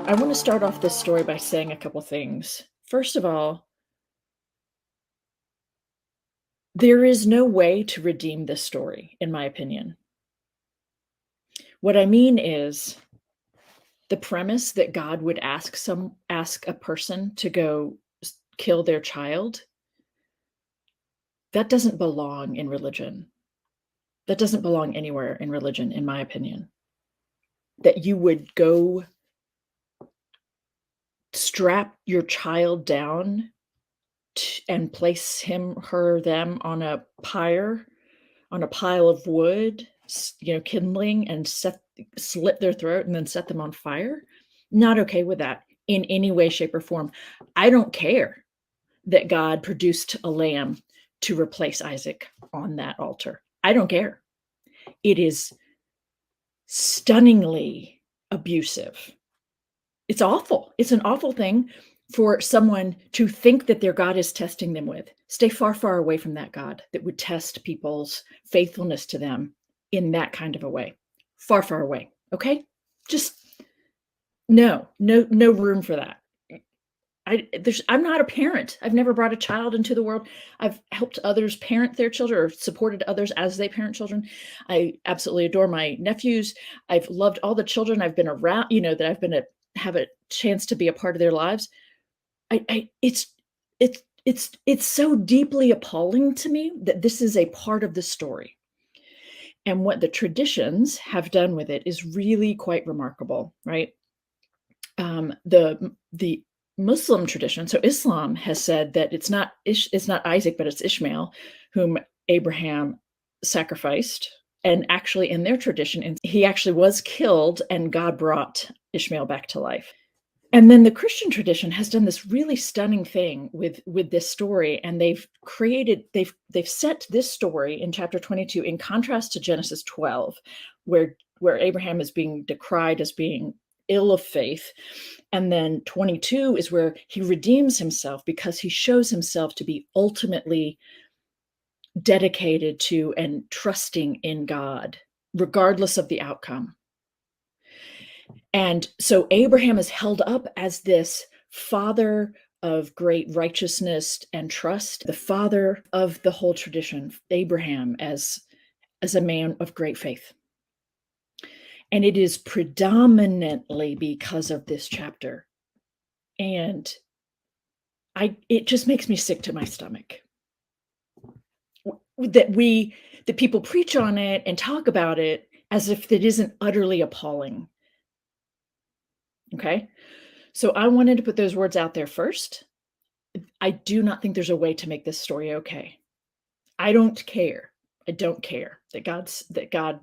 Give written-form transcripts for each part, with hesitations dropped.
I want to start off this story by saying a couple things. First of all, there is no way to redeem this story, in my opinion. What I mean is the premise that God would ask a person to go kill their child, that doesn't belong in religion. That doesn't belong anywhere in religion, in my opinion. That you would go strap your child down and place him, her, them on a pile of wood, kindling, and slit their throat and then set them on fire. Not okay with that in any way, shape, or form. I don't care that God produced a lamb to replace Isaac on that altar. I don't care. It is stunningly abusive. It's awful. It's an awful thing for someone to think that their God is testing them with. Stay far, far away from that God that would test people's faithfulness to them in that kind of a way. Far, far away. Okay? Just no room for that. I'm not a parent. I've never brought a child into the world. I've helped others parent their children or supported others as they parent children. I absolutely adore my nephews. I've loved all the children I've been around, that I've been have a chance to be a part of their lives. It's so deeply appalling to me that this is a part of the story. And what the traditions have done with it is really quite remarkable, right? The Muslim tradition, so Islam has said that it's not Isaac, but it's Ishmael, whom Abraham sacrificed. And actually, in their tradition, he actually was killed, and God brought Ishmael back to life. And then the Christian tradition has done this really stunning thing with this story, and they've set this story in chapter 22 in contrast to Genesis 12, where Abraham is being decried as being ill of faith. And then 22 is where he redeems himself because he shows himself to be ultimately dedicated to and trusting in God, regardless of the outcome. And so Abraham is held up as this father of great righteousness and trust, the father of the whole tradition, Abraham as a man of great faith. And it is predominantly because of this chapter. And it just makes me sick to my stomach that people preach on it and talk about it as if it isn't utterly appalling. Okay? So I wanted to put those words out there first. I do not think there's a way to make this story okay. I don't care. I don't care that God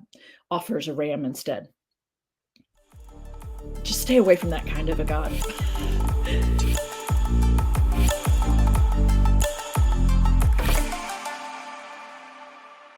offers a ram instead. Just stay away from that kind of a God.